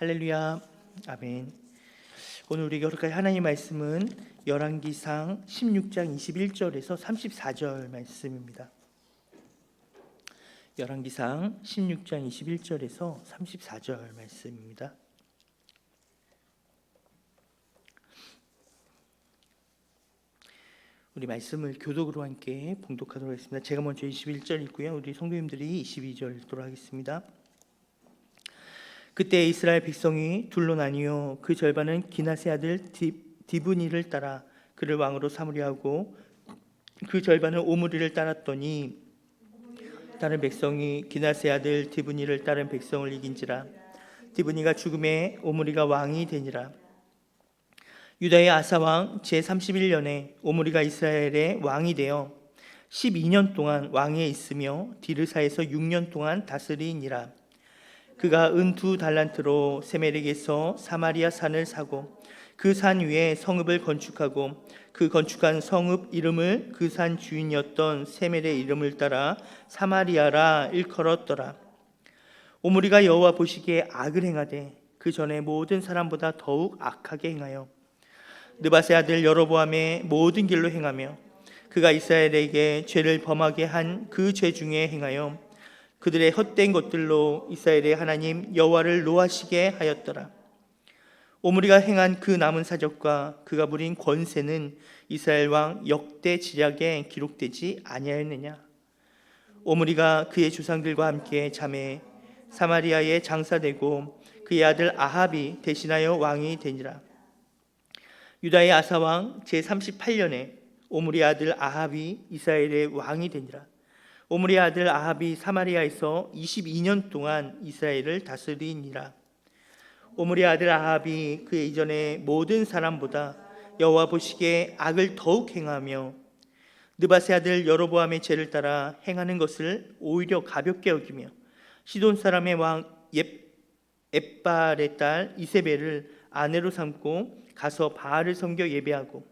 할렐루야. 아멘. 오늘 우리가 교독할 하나님의 말씀은 열왕기상 16장 21절에서 34절 말씀입니다. 열왕기상 16장 21절에서 34절 말씀입니다. 우리 말씀을 교독으로 함께 봉독하도록 하겠습니다. 제가 먼저 21절 읽고요. 우리 성도님들이 22절 읽도록 하겠습니다. 그때 이스라엘 백성이 둘로 나뉘어 그 절반은 기낫의 아들 디브니를 따라 그를 왕으로 삼으려 하고 그 절반은 오므리를 따랐더니 다른 백성이 기낫의 아들 디브니를 따른 백성을 이긴지라. 디브니가 죽음에 오므리가 왕이 되니라. 유다의 아사 왕 제31년에 오므리가 이스라엘의 왕이 되어 12년 동안 왕위에 있으며 디르사에서 6년 동안 다스리니라. 그가 은 2달란트로 세멜에게서 사마리아 산을 사고 그 산 위에 성읍을 건축하고 그 건축한 성읍 이름을 그 산 주인이었던 세멜의 이름을 따라 사마리아라 일컬었더라. 오므리가 여호와 보시기에 악을 행하되 그 전에 모든 사람보다 더욱 악하게 행하여 느밧의 아들 여로보암의 모든 길로 행하며 그가 이스라엘에게 죄를 범하게 한 그 죄 중에 행하여 그들의 헛된 것들로 이스라엘의 하나님 여호와를 노하시게 하였더라. 오므리가 행한 그 남은 사적과 그가 부린 권세는 이스라엘 왕 역대 지략에 기록되지 아니하였느냐. 오므리가 그의 조상들과 함께 잠에 사마리아에 장사되고 그의 아들 아합이 대신하여 왕이 되니라. 유다의 아사 왕 제38년에 오므리 아들 아합이 이스라엘의 왕이 되니라. 오므리 아들 아합이 사마리아에서 22년 동안 이스라엘을 다스리니라. 오므리 아들 아합이 그 이전의 모든 사람보다 여호와 보시기에 악을 더욱 행하며 느밧의 아들 여로보암의 죄를 따라 행하는 것을 오히려 가볍게 여기며 시돈 사람의 왕 엣발의 딸 이세벨을 아내로 삼고 가서 바알을 섬겨 예배하고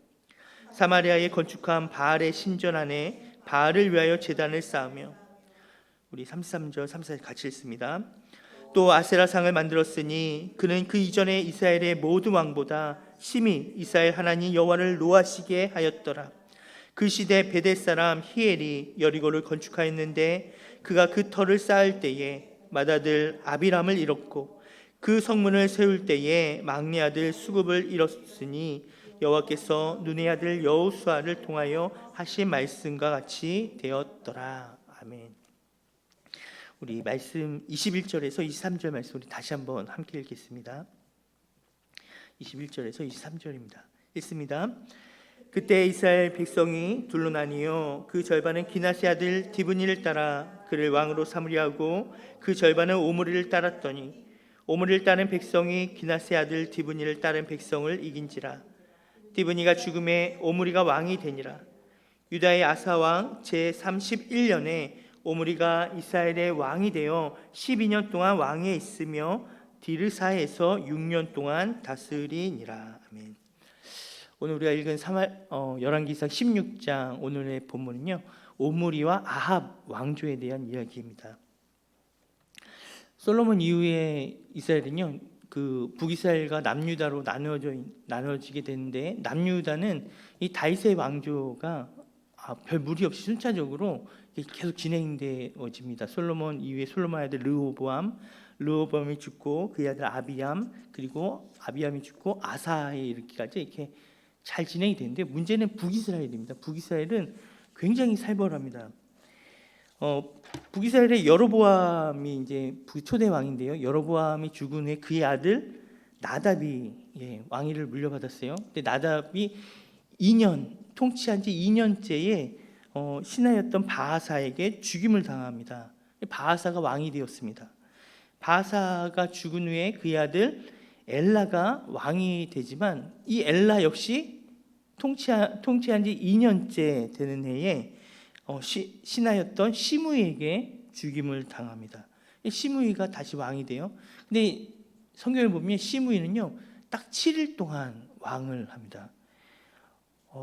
사마리아에 건축한 바알의 신전 안에 바알을 위하여 제단을 쌓으며 우리 33절 34절 같이 읽습니다. 또 아세라상을 만들었으니 그는 그 이전에 이스라엘의 모든 왕보다 심히 이스라엘 하나님 여호와를 노하시게 하였더라. 그 시대 베델 사람 히엘이 여리고를 건축하였는데 그가 그 터를 쌓을 때에 맏아들 아비람을 잃었고 그 성문을 세울 때에 막내 아들 수굽을 잃었으니 여호와께서 눈의 아들 여호수아를 통하여 하신 말씀과 같이 되었더라. 아멘. 우리 말씀 21절에서 23절 말씀 우리 다시 한번 함께 읽겠습니다. 21절에서 23절입니다. 읽습니다. 그때 이스라엘 백성이 둘로 나뉘어 그 절반은 기낫의 아들 디브니를 따라 그를 왕으로 삼으려 하고 그 절반은 오므리를 따랐더니 오므리를 따른 백성이 기낫의 아들 디브니를 따른 백성을 이긴지라. 디브니가 죽음에 오므리가 왕이 되니라. 유다의 아사 왕 제31년에 오므리가 이스라엘의 왕이 되어 12년 동안 왕위에 있으며 디르사에서 6년 동안 다스리니라. 아멘. 오늘 우리가 읽은 열왕기상 16장 오늘의 본문은요, 오므리와 아합 왕조에 대한 이야기입니다. 솔로몬 이후에 이스라엘은요, 그 북이스라엘과 남유다로 나눠지게 되는데 남유다는 이 다윗의 왕조가 별 무리 없이 순차적으로 계속 진행되어집니다. 솔로몬 이후에 솔로몬의 아들 르호보암이 죽고 그의 아들 아비암, 그리고 아비암이 죽고 아사에 이르기까지 이렇게 잘 진행이 되는데 문제는 북이스라엘입니다. 북이스라엘은 굉장히 살벌합니다. 북이스라엘의 여로보암이 이제 초대 왕인데요. 여로보암이 죽은 후에 그의 아들 나답이 왕위를 물려받았어요. 근데 나답이 통치한 지 2년째에 신하였던 바하사에게 죽임을 당합니다. 바하사가 왕이 되었습니다. 바하사가 죽은 후에 그의 아들 엘라가 왕이 되지만 이 엘라 역시 통치한 지 2년째 되는 해에 신하였던 시므이에게 죽임을 당합니다. 시므이가 다시 왕이 돼요. 근데 성경을 보면 시므이는요 딱 7일 동안 왕을 합니다.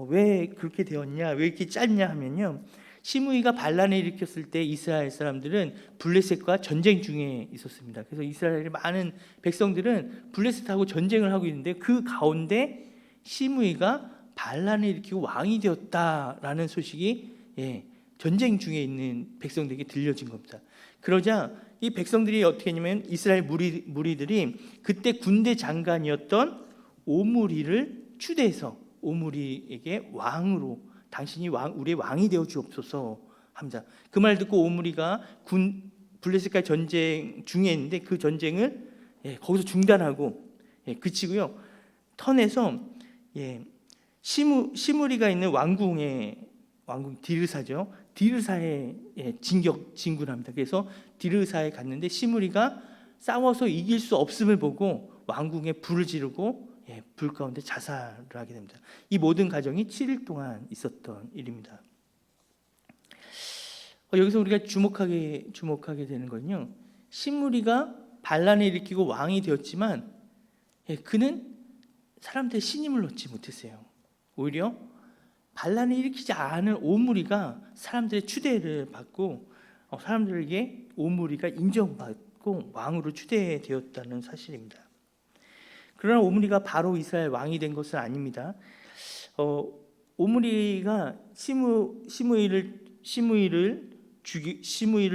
왜 그렇게 되었냐, 왜 이렇게 짧냐 하면요, 시므이가 반란을 일으켰을 때 이스라엘 사람들은 블레셋과 전쟁 중에 있었습니다. 그래서 이스라엘의 많은 백성들은 블레셋하고 전쟁을 하고 있는데 그 가운데 시므이가 반란을 일으키고 왕이 되었다라는 소식이 전쟁 중에 있는 백성들에게 들려진 겁니다. 그러자 이 백성들이 어떻게 했냐면 이스라엘 무리들이 그때 군대 장관이었던 오므리를 추대해서 오므리에게 왕으로 당신이 우리의 왕이 되어 주옵소서 합니다. 그 말 듣고 오므리가 블레셋과 전쟁 중에 있는데 그 전쟁을 거기서 중단하고 그치고요. 턴에서 시므리가 있는 왕궁 디르사죠. 디르사에 진군합니다. 그래서 디르사에 갔는데 시므리가 싸워서 이길 수 없음을 보고 왕궁에 불을 지르고 불 가운데 자살을 하게 됩니다. 이 모든 과정이 7일 동안 있었던 일입니다. 여기서 우리가 주목하게 되는 건요. 시므리가 반란을 일으키고 왕이 되었지만 그는 사람들의 신임을 얻지 못했어요. 오히려 반란을 일으키지 않은 오므리가 사람들의 추대를 받고 사람들에게 오므리가 인정받고 왕으로 추대되었다는 사실입니다. 그러나 오므리가 바로 이스라엘 왕이 된 것은 아닙니다. 오므리가 시므이를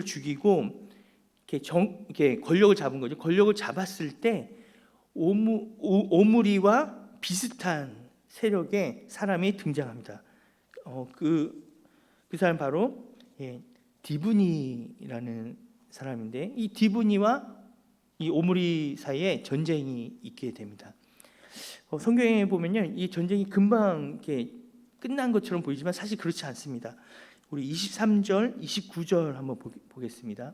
죽이고 이렇게 권력을 잡은 거죠. 권력을 잡았을 때 오므리와 비슷한 세력의 사람이 등장합니다. 그 사람 바로 디브니라는 사람인데 이 디브니와 이 오므리 사이에 전쟁이 있게 됩니다. 성경에 보면요, 이 전쟁이 금방 이렇게 끝난 것처럼 보이지만 사실 그렇지 않습니다. 우리 23절, 29절 한번 보겠습니다.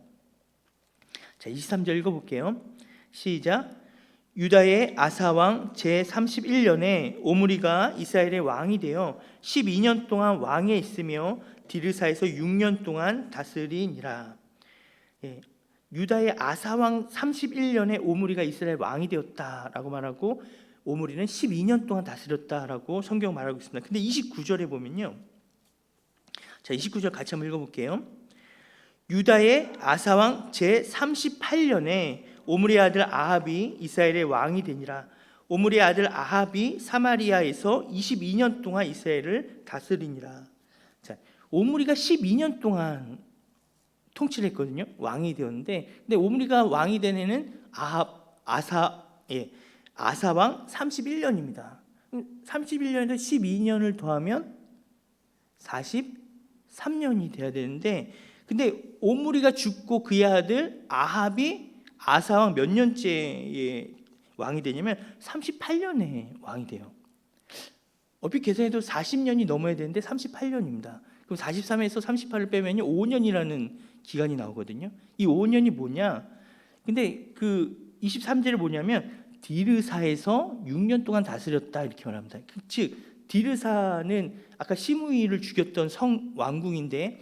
자, 23절 읽어볼게요. 시작. 유다의 아사 왕 제31년에 오므리가 이스라엘의 왕이 되어 12년 동안 왕에 있으며 디르사에서 6년 동안 다스리니라. 유다의 아사 왕 31년에 오므리가 이스라엘 왕이 되었다라고 말하고 오므리는 12년 동안 다스렸다라고 성경 말하고 있습니다. 근데 29절에 보면요. 자, 29절 같이 한번 읽어볼게요. 유다의 아사 왕 제38년에 오므리의 아들 아합이 이스라엘의 왕이 되니라. 오므리의 아들 아합이 사마리아에서 22년 동안 이스라엘을 다스리니라. 자, 오므리가 12년 동안 통치를 했거든요. 왕이 되었는데, 근데 오므리가 왕이 된 해는 아사 왕 31년입니다. 31년에서 12년을 더하면 43년이 돼야 되는데, 근데 오므리가 죽고 그의 아들 아합이 아사 왕 몇 년째에 왕이 되냐면 38년에 왕이 돼요. 얼핏 계산해도 40년이 넘어야 되는데 38년입니다. 그럼 43에서 38을 빼면 5년이라는 기간이 나오거든요. 이 5년이 뭐냐? 근데 그 23절에 뭐냐면 디르사에서 6년 동안 다스렸다 이렇게 말합니다. 즉 디르사는 아까 시므이를 죽였던 왕궁인데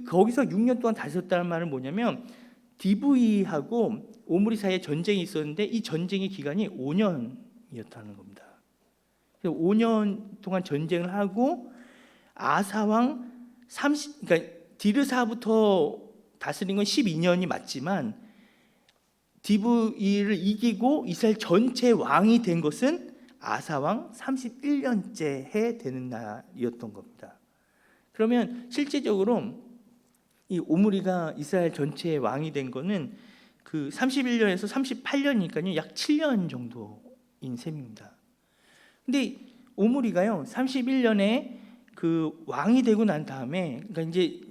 거기서 6년 동안 다스렸다는 말은 뭐냐면 디브이하고 오므리 사이에 전쟁이 있었는데 이 전쟁의 기간이 5년이었다는 겁니다. 그래서 5년 동안 전쟁을 하고 아사왕 그러니까 디르사부터 다스린 건 12년이 맞지만 디브이를 이기고 이스라엘 전체 왕이 된 것은 아사왕 31년째 해 되는 날이었던 겁니다. 그러면 실제적으로 이 오므리가 이스라엘 전체의 왕이 된 거는 그 31년에서 38년이니까요 약 7년 정도인 셈입니다. 근데 오므리가요 31년에 그 왕이 되고 난 다음에 그러니까 이제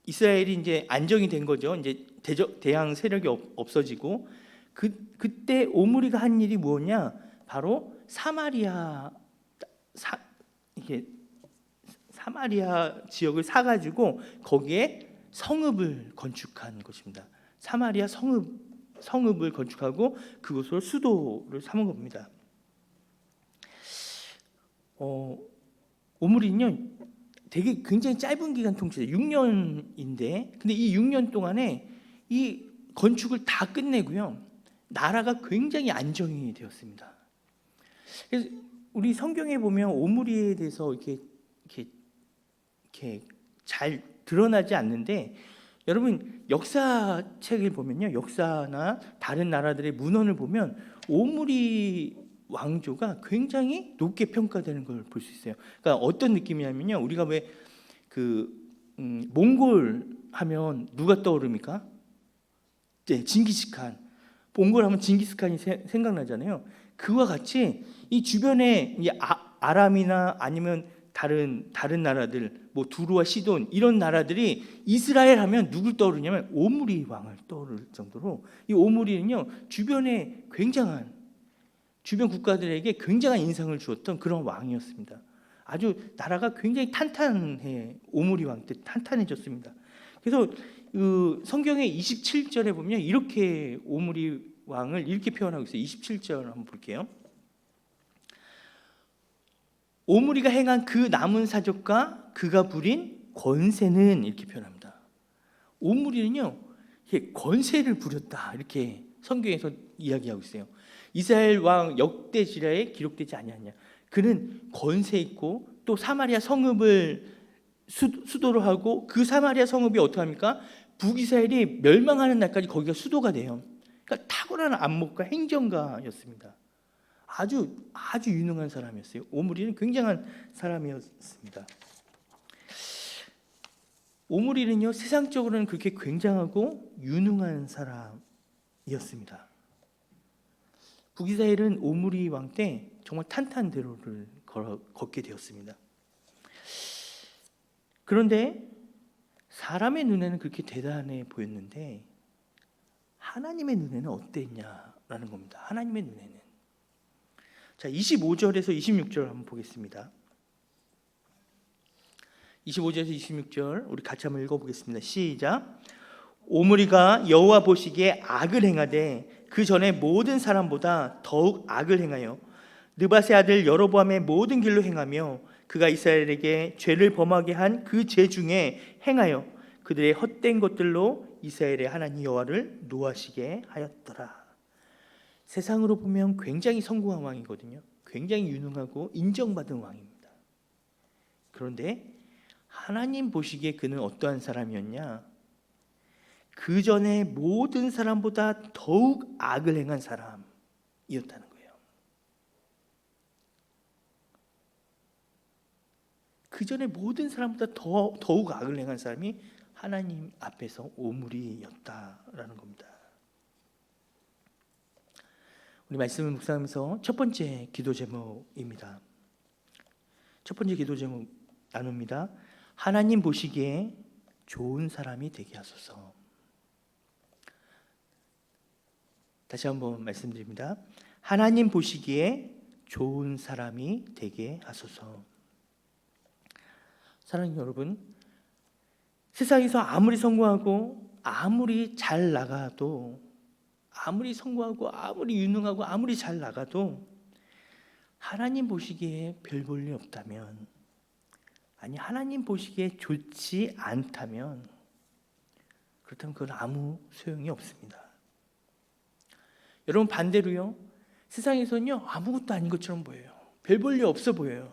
이스라엘이 이제 안정이 된 거죠. 이제 대항 세력이 없어지고 그때 오므리가 한 일이 뭐냐? 바로 사마리아 지역을 사가지고 거기에 성읍을 건축한 것입니다. 사마리아 성읍을 건축하고 그곳을 수도를 삼은 겁니다. 오므리는요 되게 굉장히 짧은 기간 통치죠. 6년인데 근데 이 6년 동안에 이 건축을 다 끝내고요 나라가 굉장히 안정이 되었습니다. 그래서 우리 성경에 보면 오므리에 대해서 이렇게 잘 드러나지 않는데, 여러분 역사책을 보면요, 역사나 다른 나라들의 문헌을 보면 오므리 왕조가 굉장히 높게 평가되는 걸 볼 수 있어요. 그러니까 어떤 느낌이냐면요, 우리가 왜 몽골 하면 누가 떠오릅니까? 네, 징기스칸. 몽골 하면 징기스칸이 생각나잖아요. 그와 같이 이 주변에 아람이나 아니면 다른 나라들, 뭐 두루와 시돈 이런 나라들이 이스라엘 하면 누굴 떠오르냐면 오므리 왕을 떠오를 정도로, 이 오므리는요 주변에 굉장한, 주변 국가들에게 굉장한 인상을 주었던 그런 왕이었습니다. 아주 나라가 굉장히 탄탄해, 오므리 왕 때 탄탄해졌습니다. 그래서 성경의 27절에 보면 이렇게 오므리 왕을 이렇게 표현하고 있어요. 27절 한번 볼게요. 오므리가 행한 그 남은 사적과 그가 부린 권세는, 이렇게 표현합니다. 오므리는요 권세를 부렸다, 이렇게 성경에서 이야기하고 있어요. 이스라엘 왕 역대지라에 기록되지 아니하냐. 그는 권세 있고 또 사마리아 성읍을 수도로 하고, 그 사마리아 성읍이 어떻게 합니까? 북이스라엘이 멸망하는 날까지 거기가 수도가 돼요. 그러니까 탁월한 안목과 행정가였습니다. 아주 유능한 사람이었어요. 오므리는 굉장한 사람이었습니다. 오므리는요 세상적으로는 그렇게 굉장하고 유능한 사람이었습니다. 북이스라엘은 오므리 왕 때 정말 탄탄대로를 걷게 되었습니다. 그런데 사람의 눈에는 그렇게 대단해 보였는데 하나님의 눈에는 어땠냐라는 겁니다. 하나님의 눈에는. 자, 25절에서 26절 한번 보겠습니다. 25절에서 26절 우리 같이 한번 읽어보겠습니다. 시작. 오므리가 여호와 보시기에 악을 행하되 그 전에 모든 사람보다 더욱 악을 행하여 느밧의 아들 여로보암의 모든 길로 행하며 그가 이스라엘에게 죄를 범하게 한 그 죄 중에 행하여 그들의 헛된 것들로 이스라엘의 하나님 여호와를 노하시게 하였더라. 세상으로 보면 굉장히 성공한 왕이거든요. 굉장히 유능하고 인정받은 왕입니다. 그런데 하나님 보시기에 그는 어떠한 사람이었냐? 그 전에 모든 사람보다 더욱 악을 행한 사람이었다는 거예요. 그 전에 모든 사람보다 더욱 악을 행한 사람이 하나님 앞에서 오므리였다라는 겁니다. 우리 말씀을 묵상하면서 첫 번째 기도 제목입니다. 첫 번째 기도 제목 나눕니다. 하나님 보시기에 좋은 사람이 되게 하소서. 다시 한번 말씀드립니다. 하나님 보시기에 좋은 사람이 되게 하소서. 사랑하는 여러분, 세상에서 아무리 성공하고 아무리 잘 나가도, 아무리 성공하고 아무리 유능하고 아무리 잘 나가도 하나님 보시기에 별 볼 일 없다면, 아니 하나님 보시기에 좋지 않다면, 그렇다면 그건 아무 소용이 없습니다. 여러분 반대로요, 세상에서는요 아무것도 아닌 것처럼 보여요. 별 볼 일 없어 보여요.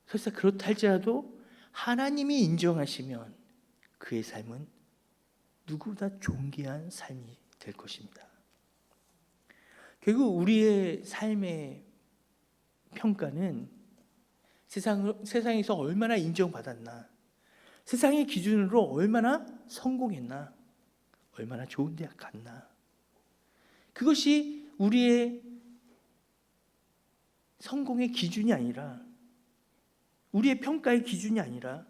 설사 그렇다 할지라도 하나님이 인정하시면 그의 삶은 누구보다 존귀한 삶이 될 것입니다. 결국 우리의 삶의 평가는 세상에서 얼마나 인정받았나, 세상의 기준으로 얼마나 성공했나, 얼마나 좋은 대학 갔나, 그것이 우리의 성공의 기준이 아니라, 우리의 평가의 기준이 아니라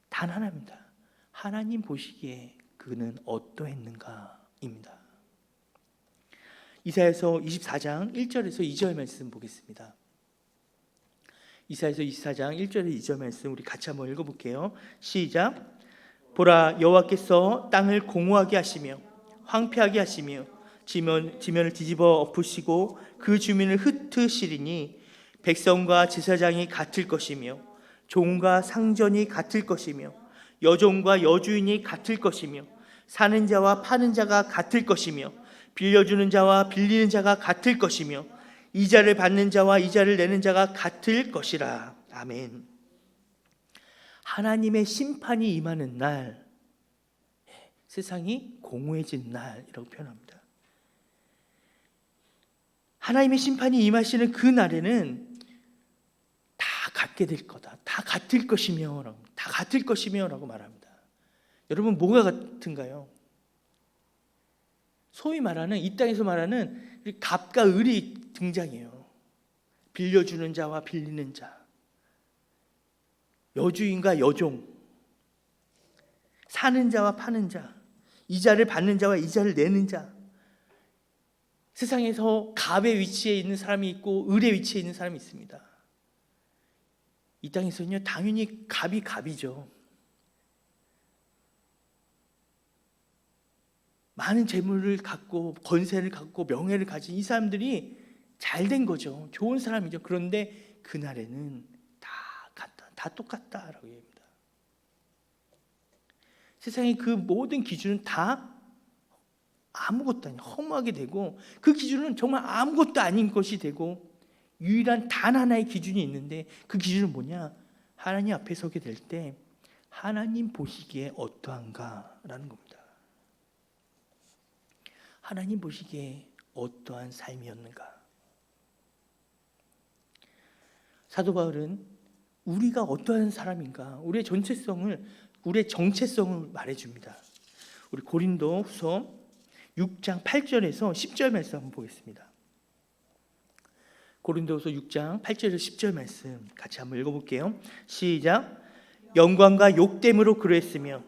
단 하나입니다. 하나님 보시기에 그는 어떠했는가입니다. 이사야서 24장 1절에서 2절 말씀 보겠습니다. 이사야서 24장 1절에서 2절 말씀 우리 같이 한번 읽어볼게요. 시작. 보라, 여호와께서 땅을 공허하게 하시며 황폐하게 하시며 지면을 뒤집어 엎으시고 그 주민을 흩으시리니 백성과 제사장이 같을 것이며 종과 상전이 같을 것이며 여종과 여주인이 같을 것이며 사는 자와 파는 자가 같을 것이며 빌려주는 자와 빌리는 자가 같을 것이며 이자를 받는 자와 이자를 내는 자가 같을 것이라. 아멘. 하나님의 심판이 임하는 날, 세상이 공허해진 날이라고 표현합니다. 하나님의 심판이 임하시는 그 날에는 다 같게 될 거다, 다 같을 것이며 라고 말합니다. 여러분, 뭐가 같은가요? 소위 말하는, 이 땅에서 말하는 갑과 을이 등장해요. 빌려주는 자와 빌리는 자, 여주인과 여종, 사는 자와 파는 자, 이자를 받는 자와 이자를 내는 자. 세상에서 갑의 위치에 있는 사람이 있고 을의 위치에 있는 사람이 있습니다. 이 땅에서는요, 당연히 갑이 갑이죠. 많은 재물을 갖고 권세를 갖고 명예를 가진 이 사람들이 잘된 거죠. 좋은 사람이죠. 그런데 그날에는 다 같다, 다 똑같다라고 얘기합니다. 세상의 그 모든 기준은 다 아무것도 아닌 허무하게 되고, 그 기준은 정말 아무것도 아닌 것이 되고, 유일한 단 하나의 기준이 있는데, 그 기준은 뭐냐? 하나님 앞에 서게 될 때 하나님 보시기에 어떠한가라는 겁니다. 하나님 보시기에 어떠한 삶이었는가? 사도 바울은 우리가 어떠한 사람인가, 우리의 정체성을 말해줍니다. 우리 고린도후서 6장 8절에서 10절 말씀 한번 보겠습니다. 고린도후서 6장 8절에서 10절 말씀 같이 한번 읽어볼게요. 시작. 영광과 욕됨으로 그러했으며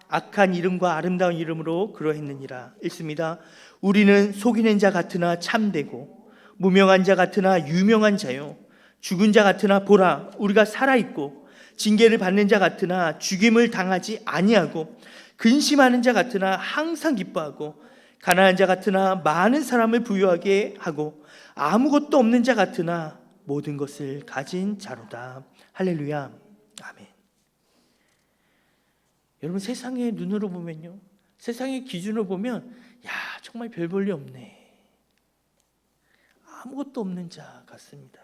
악한 이름과 아름다운 이름으로 그러했느니라. 읽습니다. 우리는 속이는 자 같으나 참되고 무명한 자 같으나 유명한 자요, 죽은 자 같으나 보라 우리가 살아있고, 징계를 받는 자 같으나 죽임을 당하지 아니하고, 근심하는 자 같으나 항상 기뻐하고, 가난한 자 같으나 많은 사람을 부유하게 하고, 아무것도 없는 자 같으나 모든 것을 가진 자로다. 할렐루야. 아멘. 여러분, 세상의 눈으로 보면요, 세상의 기준으로 보면 야, 정말 별 볼 일 없네, 아무것도 없는 자 같습니다.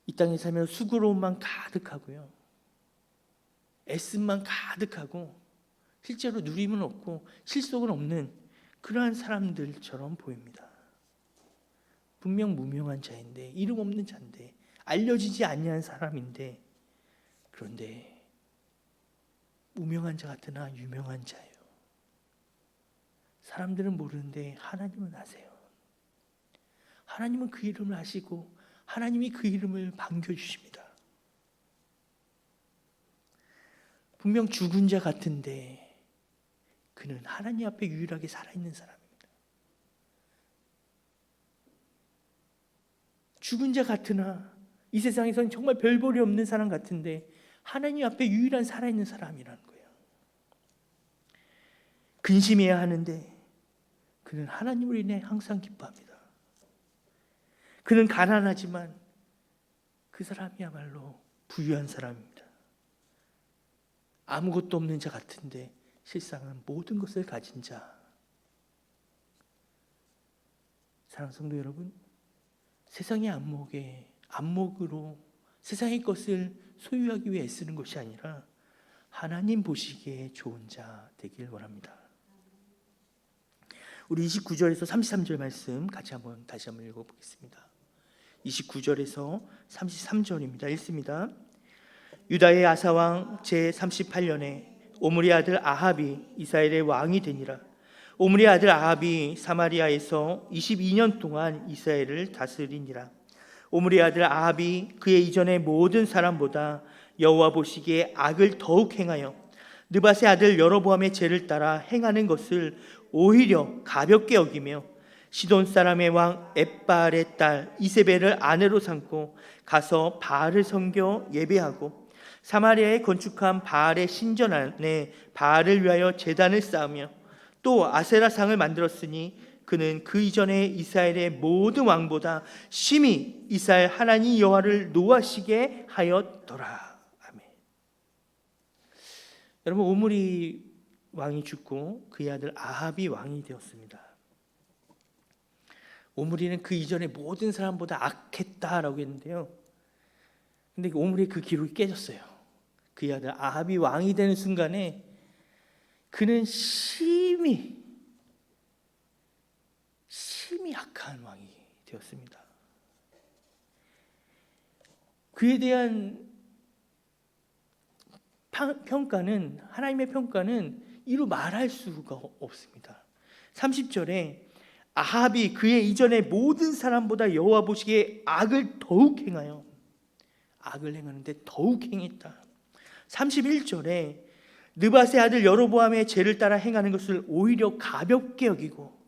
이 땅에 살면 수고로움만 가득하고요, 애씀만 가득하고, 실제로 누림은 없고 실속은 없는 그러한 사람들처럼 보입니다. 분명 무명한 자인데, 이름 없는 자인데, 알려지지 아니한 사람인데, 그런데 무명한 자 같으나 유명한 자예요. 사람들은 모르는데 하나님은 아세요. 하나님은 그 이름을 아시고 하나님이 그 이름을 반겨주십니다. 분명 죽은 자 같은데 그는 하나님 앞에 유일하게 살아있는 사람입니다. 죽은 자 같으나 이 세상에서는 정말 별 볼이 없는 사람 같은데 하나님 앞에 유일한 살아있는 사람이라는 거예요. 근심해야 하는데 그는 하나님을 인해 항상 기뻐합니다. 그는 가난하지만 그 사람이야말로 부유한 사람입니다. 아무것도 없는 자 같은데 실상은 모든 것을 가진 자. 사랑하는 성도 여러분, 세상의 안목으로 세상의 것을 소유하기 위해 애쓰는 것이 아니라 하나님 보시기에 좋은 자 되길 원합니다. 우리 29절에서 33절 말씀 같이 다시 한번 읽어보겠습니다. 29절에서 33절입니다. 읽습니다. 유다의 아사왕 제38년에 오므리 아들 아합이 이스라엘의 왕이 되니라. 오므리 아들 아합이 사마리아에서 22년 동안 이스라엘을 다스리니라. 오므리 아들 아합이 그의 이전의 모든 사람보다 여호와 보시기에 악을 더욱 행하여 느밧의 아들 여로보암의 죄를 따라 행하는 것을 오히려 가볍게 여기며 시돈 사람의 왕 엣바알의 딸 이세벨을 아내로 삼고 가서 바알을 섬겨 예배하고 사마리아에 건축한 바알의 신전 안에 바알을 위하여 제단을 쌓으며 또 아세라상을 만들었으니 그는 그 이전에 이스라엘의 모든 왕보다 심히 이스라엘 하나님 여호와를 노하시게 하였더라. 아멘. 여러분, 오므리 왕이 죽고 그의 아들 아합이 왕이 되었습니다. 오므리는 그 이전에 모든 사람보다 악했다라고 했는데요, 근데 오므리의 그 기록이 깨졌어요. 그의 아들 아합이 왕이 되는 순간에 그는 심히 악한 왕이 되었습니다. 그에 대한 평가는, 하나님의 평가는 이루 말할 수가 없습니다. 30절에 아합이 그의 이전의 모든 사람보다 여호와 보시기에 악을 더욱 행하여, 악을 행하는데 더욱 행했다. 31절에 느밧의 아들 여로보암의 죄를 따라 행하는 것을 오히려 가볍게 여기고,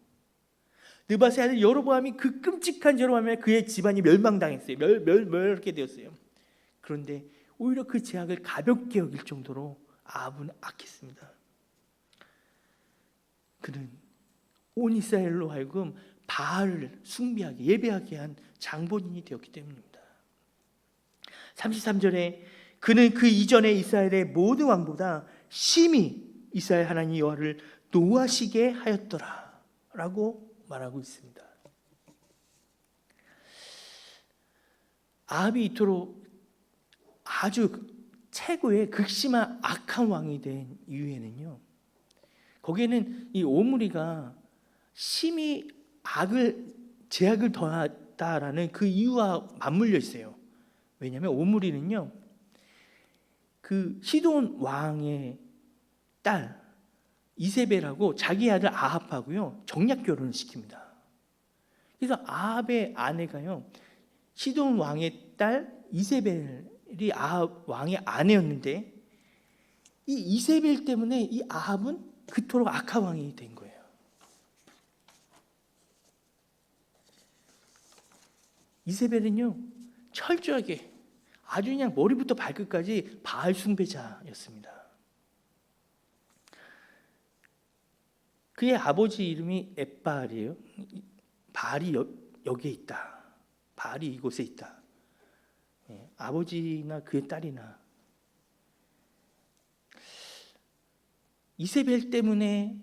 느밧의 아들 여로보암이 그 끔찍한 죄로 하면 그의 집안이 멸망당했어요. 멸게 되었어요. 그런데 오히려 그 죄악을 가볍게 여길 정도로 아합은 악했습니다. 그는 온 이스라엘로 하여금 바알을 숭배하게, 예배하게 한 장본인이 되었기 때문입니다. 33절에 그는 그 이전의 이스라엘의 모든 왕보다 심히 이스라엘 하나님 여호와를 노하시게 하였더라 라고 말하고 있습니다. 아합이 이토록 아주 최고의 극심한 악한 왕이 된 이유에는요, 거기에는 이 오므리가 심히 제약을 더했다라는 그 이유와 맞물려 있어요. 왜냐하면 오므리는요, 그 시돈 왕의 딸 이세벨하고 자기 아들 아합하고요 정략 결혼을 시킵니다. 그래서 아합의 아내가요, 시돈 왕의 딸 이세벨이 아합 왕의 아내였는데, 이 이세벨 때문에 이 아합은 그토록 악한 왕이 된 거예요. 이세벨은요 철저하게 아주 그냥 머리부터 발끝까지 바알 숭배자였습니다. 그의 아버지 이름이 엣바알이에요. 바알이 여기에 있다. 바알이 이곳에 있다. 아버지나 그의 딸이나. 이세벨 때문에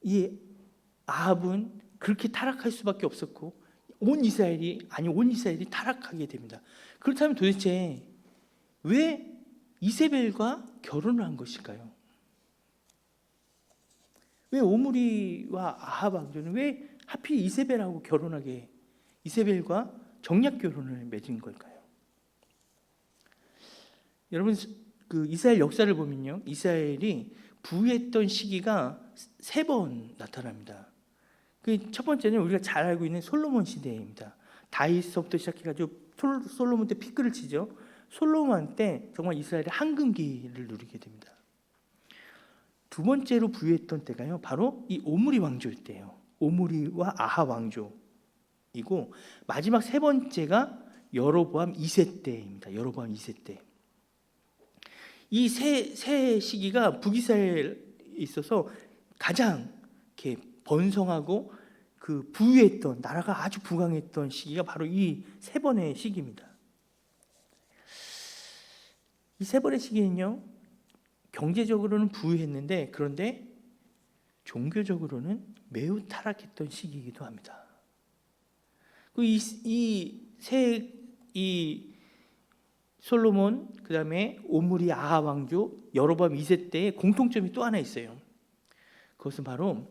이 아합은 그렇게 타락할 수밖에 없었고, 온 이스라엘이 타락하게 됩니다. 그렇다면 도대체 왜 이세벨과 결혼을 한 것일까요? 왜 오므리와 아합 왕조는 왜 하필 이세벨하고 결혼하게, 이세벨과 정략 결혼을 맺은 걸까요? 여러분, 그 이스라엘 역사를 보면요, 이스라엘이 부유했던 시기가 3번 나타납니다. 그 첫 번째는 우리가 잘 알고 있는 솔로몬 시대입니다. 다윗서부터 시작해가지고 솔로몬 때 피크를 치죠. 솔로몬 때 정말 이스라엘이 황금기를 누리게 됩니다. 두 번째로 부유했던 때가요, 바로 이 오므리 왕조 때예요. 오므리와 아합 왕조이고, 마지막 3번째가 여로보암 2세 때입니다. 여로보암 2세 때. 이 세 시기가 북이스라엘에 있어서 가장 이렇게 번성하고 그 부유했던, 나라가 아주 부강했던 시기가 바로 이 3번의 시기입니다. 이 3번의 시기는요, 경제적으로는 부유했는데, 그런데 종교적으로는 매우 타락했던 시기이기도 합니다. 이 솔로몬, 그 다음에 오므리 아합 왕조, 여로보암 2세 때의 공통점이 또 하나 있어요. 그것은 바로,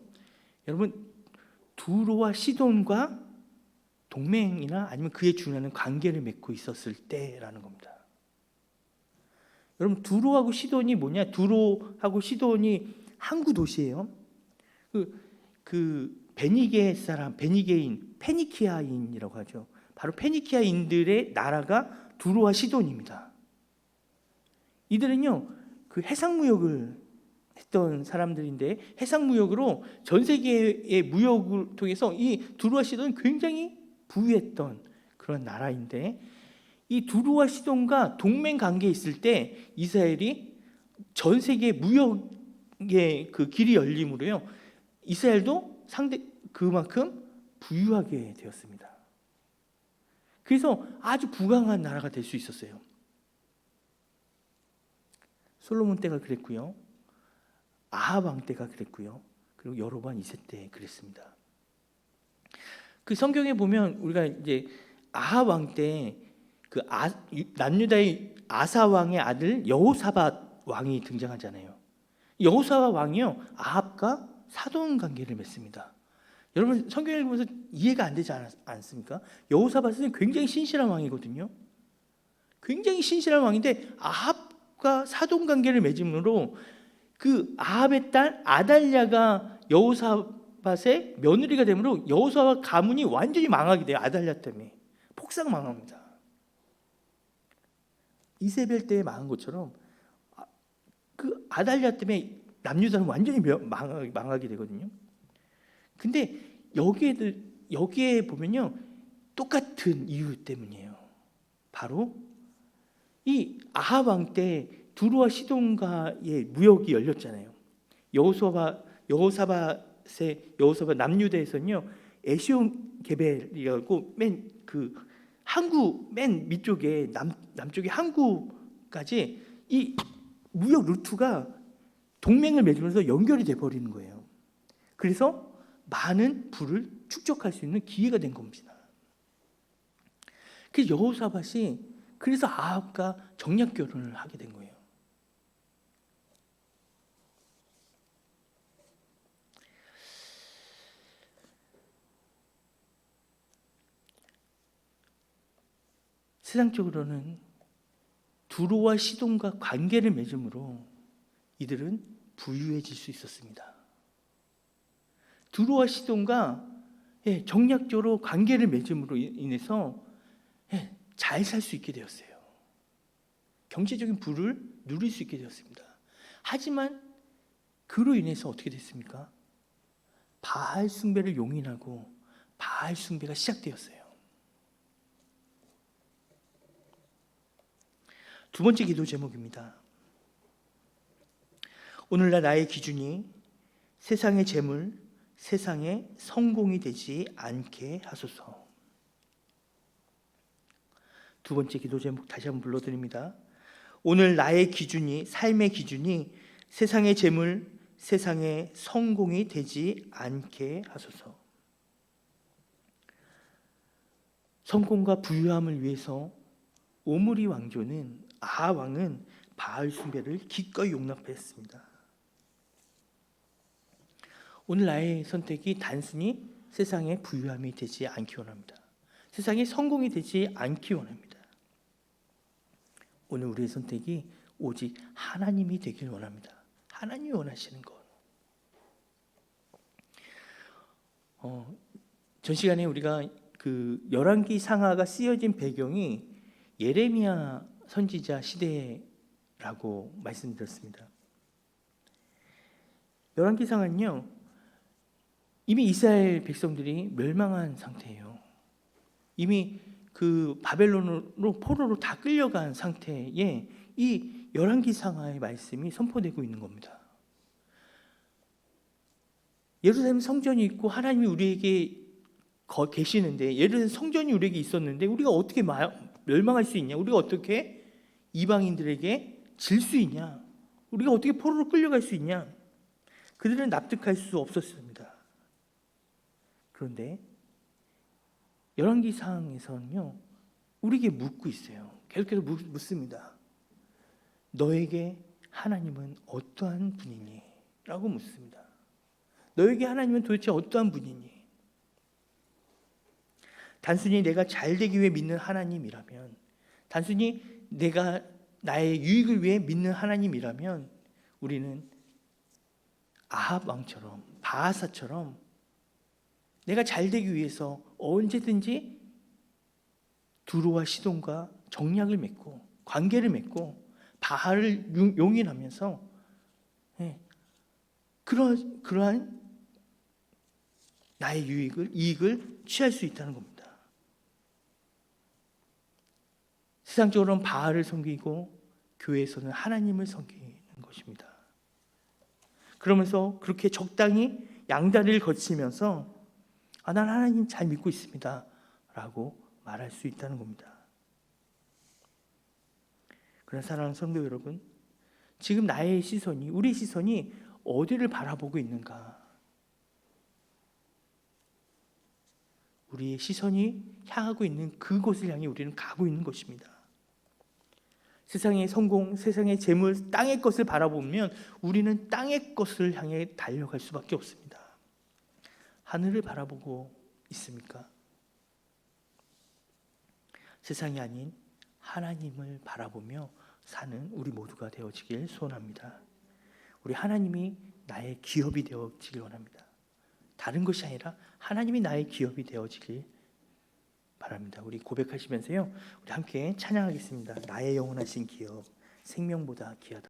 여러분, 두로와 시돈과 동맹이나 아니면 그에 준하는 관계를 맺고 있었을 때라는 겁니다. 여러분, 두로하고 시돈이 뭐냐? 두로하고 시돈이 항구 도시예요. 그 베니게 사람, 베니게인, 페니키아인이라고 하죠. 바로 페니키아인들의 나라가 두로와 시돈입니다. 이들은요, 그 해상무역을 했던 사람들인데, 해상무역으로 전 세계의 무역을 통해서 이 두로와 시돈은 굉장히 부유했던 그런 나라인데, 이 두로와 시돈과 동맹 관계에 있을 때 이스라엘이 전 세계 무역의 그 길이 열림으로요, 이스라엘도 그만큼 부유하게 되었습니다. 그래서 아주 부강한 나라가 될 수 있었어요. 솔로몬 때가 그랬고요, 아합 왕 때가 그랬고요, 그리고 여로보암 2세 때 그랬습니다. 그 성경에 보면 우리가 이제 아합 왕 때 남유다의 아사 왕의 아들 여호사밧 왕이 등장하잖아요. 여호사밧 왕이요, 아합과 사돈 관계를 맺습니다. 여러분 성경을 보면서 이해가 안 되지 않습니까? 여호사밧은 굉장히 신실한 왕이거든요. 굉장히 신실한 왕인데 아합과 사돈 관계를 맺음으로 그 아합의 딸 아달랴가 여호사밧의 며느리가 되므로 여호사밧 가문이 완전히 망하게 돼요. 아달랴 때문에 폭삭 망합니다. 이세벨 때에 망한 것처럼 그 아달랴 때문에 남유다는 완전히 망하게 되거든요. 근데 여기에 보면요, 똑같은 이유 때문이에요. 바로 이 아합 왕 때 두루와 시돈과의 무역이 열렸잖아요. 여호사밧 남유다에서는요, 에시온 게벨이라고 맨 항구 맨 밑쪽에 남쪽에 항구까지 이 무역 루트가 동맹을 맺으면서 연결이 돼 버리는 거예요. 그래서 많은 부를 축적할 수 있는 기회가 된 겁니다. 그래서 여호사밧이 그래서 아합과 정략 결혼을 하게 된 거예요. 세상적으로는 두로와 시돈과 관계를 맺음으로 이들은 부유해질 수 있었습니다. 두로와 시돈과 정략적으로 관계를 맺음으로 인해서 잘 살 수 있게 되었어요. 경제적인 부를 누릴 수 있게 되었습니다. 하지만 그로 인해서 어떻게 됐습니까? 바알 숭배를 용인하고 바알 숭배가 시작되었어요. 두 번째 기도 제목입니다. 오늘날 나의 기준이 세상의 재물, 세상의 성공이 되지 않게 하소서. 두 번째 기도 제목 다시 한번 불러드립니다. 오늘 나의 기준이, 삶의 기준이 세상의 재물, 세상의 성공이 되지 않게 하소서. 성공과 부유함을 위해서 오므리 왕조는, 아합 왕은 바알 숭배를 기꺼이 용납했습니다. 오늘 나의 선택이 단순히 세상의 부유함이 되지 않기 원합니다. 세상의 성공이 되지 않기 원합니다. 오늘 우리의 선택이 오직 하나님이 되길 원합니다. 하나님이 원하시는 것. 전 시간에 우리가 열왕기 상하가 쓰여진 배경이 예레미야 선지자 시대라고 말씀드렸습니다. 열왕기 상하는요, 이미 이스라엘 백성들이 멸망한 상태예요. 이미 바벨론으로 포로로 다 끌려간 상태에 이 열왕기 상하의 말씀이 선포되고 있는 겁니다. 예루살렘 성전이 있고 하나님이 우리에게 계시는데, 예루살렘 성전이 우리에게 있었는데 우리가 어떻게 멸망할 수 있냐? 우리가 어떻게 이방인들에게 질 수 있냐? 우리가 어떻게 포로로 끌려갈 수 있냐? 그들은 납득할 수 없었습니다. 그런데 열왕기상에서는요, 우리에게 묻고 있어요. 계속해서 묻습니다. 너에게 하나님은 어떠한 분이니? 라고 묻습니다. 너에게 하나님은 도대체 어떠한 분이니? 단순히 내가 잘되기 위해 믿는 하나님이라면, 단순히 내가 나의 유익을 위해 믿는 하나님이라면, 우리는 아합 왕처럼, 바하사처럼 내가 잘되기 위해서 언제든지 두로와 시돈과 정략을 맺고 관계를 맺고 바알을 용인하면서 그러한 나의 이익을 취할 수 있다는 겁니다. 세상적으로는 바알을 섬기고 교회에서는 하나님을 섬기는 것입니다. 그러면서 그렇게 적당히 양다리를 거치면서 난 하나님 잘 믿고 있습니다 라고 말할 수 있다는 겁니다. 그러나 사랑하는 성도 여러분, 지금 나의 시선이, 우리의 시선이 어디를 바라보고 있는가? 우리의 시선이 향하고 있는 그곳을 향해 우리는 가고 있는 것입니다. 세상의 성공, 세상의 재물, 땅의 것을 바라보면 우리는 땅의 것을 향해 달려갈 수밖에 없습니다. 하늘을 바라보고 있습니까? 세상이 아닌 하나님을 바라보며 사는 우리 모두가 되어지길 소원합니다. 우리 하나님이 나의 기업이 되어지길 원합니다. 다른 것이 아니라 하나님이 나의 기업이 되어지길 바랍니다. 우리 고백하시면서요, 우리 함께 찬양하겠습니다. 나의 영원하신 기업, 생명보다 귀하다.